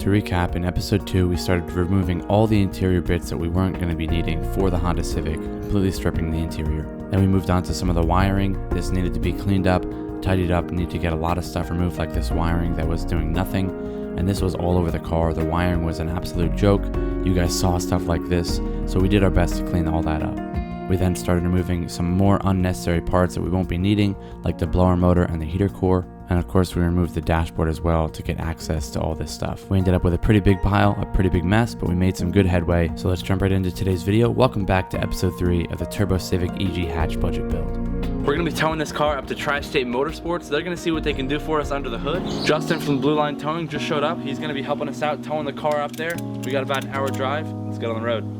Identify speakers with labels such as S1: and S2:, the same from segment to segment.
S1: To recap, in episode 2 we started removing all the interior bits that we weren't going to be needing for the Honda Civic, completely stripping the interior. Then we moved on to some of the wiring. This needed to be cleaned up, tidied up, needed to get a lot of stuff removed, like this wiring that was doing nothing, and this was all over the car. The wiring was an absolute joke. You guys saw stuff like this, so we did our best to clean all that up. We then started removing some more unnecessary parts that we won't be needing, like the blower motor and the heater core. And of course we removed the dashboard as well to get access to all this stuff. We ended up with a pretty big pile, a pretty big mess, but we made some good headway. So let's jump right into today's video. Welcome back to episode 3 of the Turbo Civic EG hatch budget build.
S2: We're gonna be towing this car up to Tri-State Motorsports. They're gonna see what they can do for us under the hood. Justin from Blue Line Towing just showed up. He's gonna be helping us out towing the car up there. We got about an hour drive. Let's get on the road.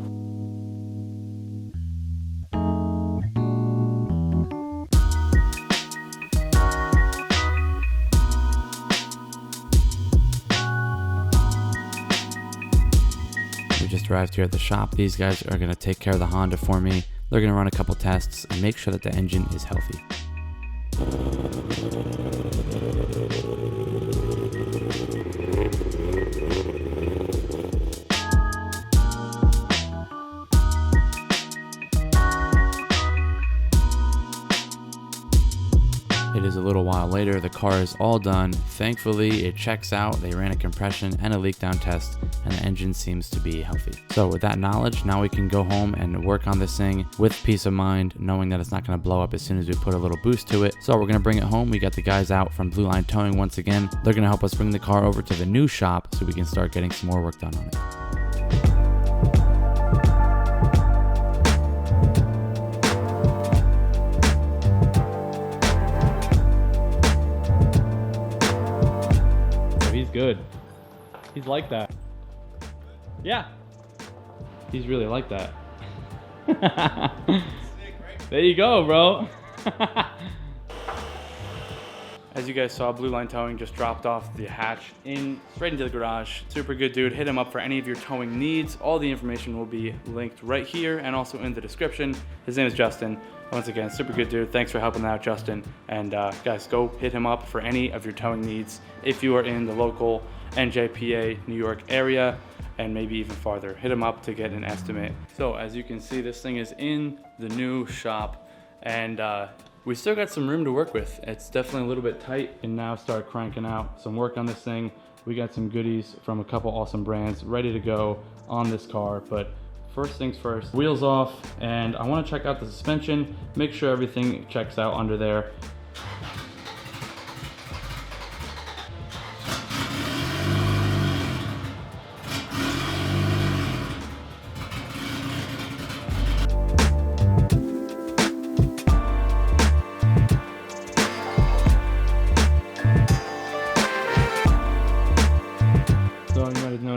S1: Just arrived here at the shop. These guys are going to take care of the Honda for me. They're going to run a couple tests and make sure that the engine is healthy. It is a little while later. The car is all done. Thankfully, it checks out. They ran a compression and a leak down test, and the engine seems to be healthy. So with that knowledge, now we can go home and work on this thing with peace of mind, knowing that it's not going to blow up as soon as we put a little boost to it. So we're going to bring it home. We got the guys out from Blue Line Towing once again. They're going to help us bring the car over to the new shop so we can start getting some more work done on it.
S2: Good. He's like that. Yeah. He's really like that. There you go, bro. As you guys saw, Blue Line Towing just dropped off the hatch straight into the garage. Super good dude. Hit him up for any of your towing needs. All the information will be linked right here and also in the description. His name is Justin. Once again, super good dude. Thanks for helping out, Justin. And guys, go hit him up for any of your towing needs if you are in the local NJPA, New York area, and maybe even farther. Hit him up to get an estimate. So as you can see, this thing is in the new shop, and we still got some room to work with. It's definitely a little bit tight, and now start cranking out some work on this thing. We got some goodies from a couple awesome brands ready to go on this car, but first things first, wheels off, and I want to check out the suspension, make sure everything checks out under there.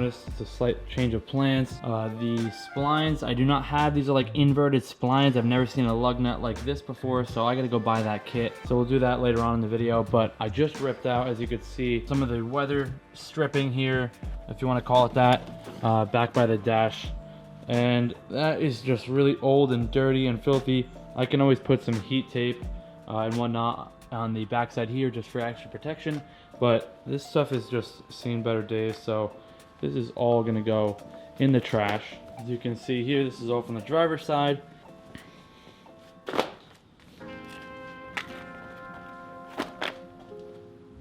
S2: It's a slight change of plans. The splines I do not have. These are like inverted splines. I've never seen a lug nut like this before, so I gotta go buy that kit. So we'll do that later on in the video, but I just ripped out, as you could see, some of the weather stripping here, if you want to call it that, back by the dash. And that is just really old and dirty and filthy. I can always put some heat tape and whatnot on the backside here just for extra protection, but this stuff has just seen better days, so this is all gonna go in the trash. As you can see here, this is all from the driver's side.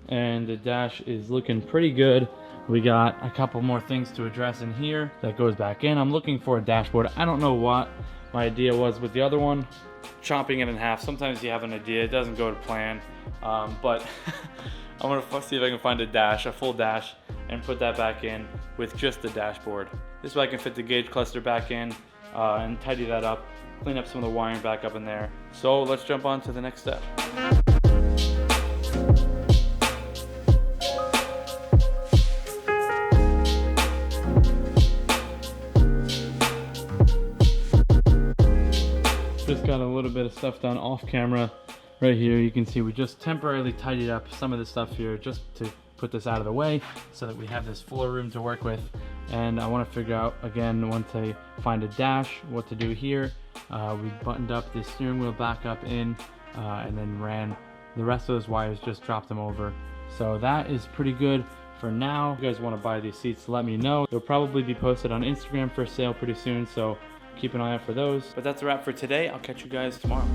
S2: And the dash is looking pretty good. We got a couple more things to address in here. That goes back in. I'm looking for a dashboard. I don't know what my idea was with the other one. Chopping it in half. Sometimes you have an idea, it doesn't go to plan. But I'm gonna see if I can find a full dash, and put that back in with just the dashboard. This way I can fit the gauge cluster back in and tidy that up, clean up some of the wiring back up in there. So let's jump on to the next step. Just got a little bit of stuff done off camera. Right here you can see we just temporarily tidied up some of the stuff here just to put this out of the way so that we have this fuller room to work with. And I want to figure out, again, once I find a dash, what to do here. We buttoned up the steering wheel back up in and then ran the rest of those wires, just dropped them over. So that is pretty good for now. If you guys want to buy these seats, let me know. They'll probably be posted on Instagram for sale pretty soon, so keep an eye out for those. But that's a wrap for today. I'll catch you guys tomorrow.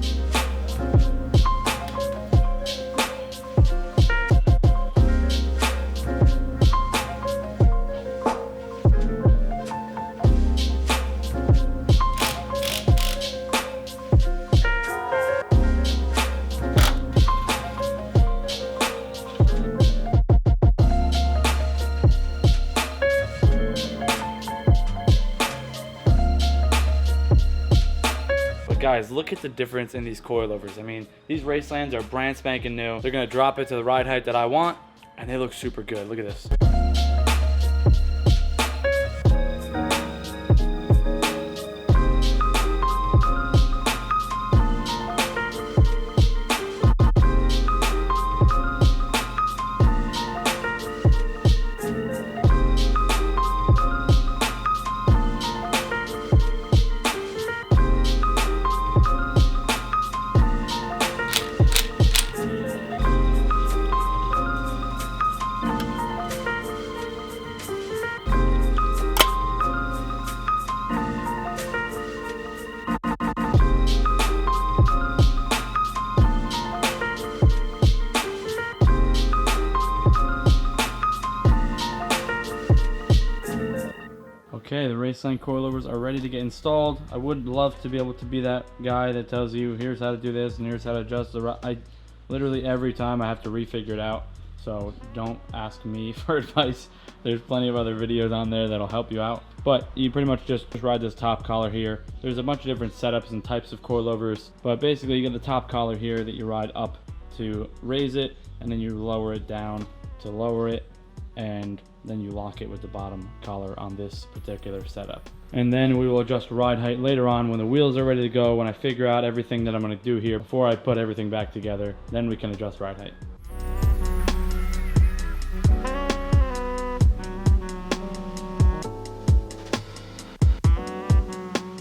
S2: Guys, look at the difference in these coilovers. I mean, these Racelands are brand spanking new. They're gonna drop it to the ride height that I want, and they look super good. Look at this. Okay, the Raceland coilovers are ready to get installed. I would love to be able to be that guy that tells you here's how to do this and here's how to adjust the ride. Literally every time I have to refigure it out, so don't ask me for advice. There's plenty of other videos on there that'll help you out, but you pretty much just ride this top collar here. There's a bunch of different setups and types of coilovers, but basically you get the top collar here that you ride up to raise it, and then you lower it down to lower it, and then you lock it with the bottom collar on this particular setup. And then we will adjust ride height later on when the wheels are ready to go, when I figure out everything that I'm going to do here before I put everything back together. Then we can adjust ride height.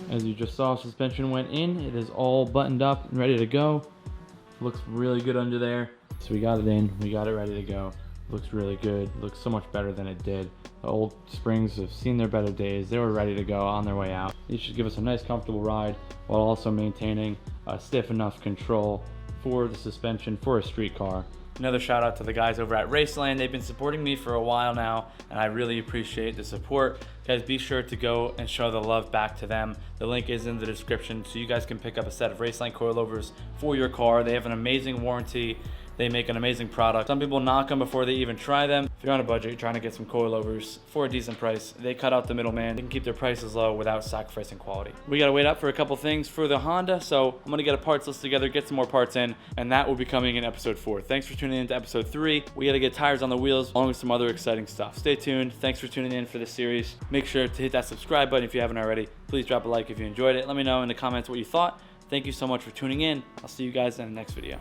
S2: As you just saw, suspension went in. It is all buttoned up and ready to go. Looks really good under there. So we got it in, we got it ready to go. Looks really good. Looks so much better than it did. The old springs have seen their better days. They were ready to go on their way out. These should give us a nice comfortable ride while also maintaining a stiff enough control for the suspension for a street car. Another shout out to the guys over at Raceland. They've been supporting me for a while now, and I really appreciate the support. Guys, be sure to go and show the love back to them. The link is in the description so you guys can pick up a set of Raceland coilovers for your car. They have an amazing warranty. They make an amazing product. Some people knock them before they even try them. If you're on a budget, you're trying to get some coilovers for a decent price, they cut out the middleman. They can keep their prices low without sacrificing quality. We gotta wait up for a couple things for the Honda, so I'm gonna get a parts list together, get some more parts in, and that will be coming in episode 4. Thanks for tuning in to episode 3. We gotta get tires on the wheels, along with some other exciting stuff. Stay tuned. Thanks for tuning in for this series. Make sure to hit that subscribe button if you haven't already. Please drop a like if you enjoyed it. Let me know in the comments what you thought. Thank you so much for tuning in. I'll see you guys in the next video.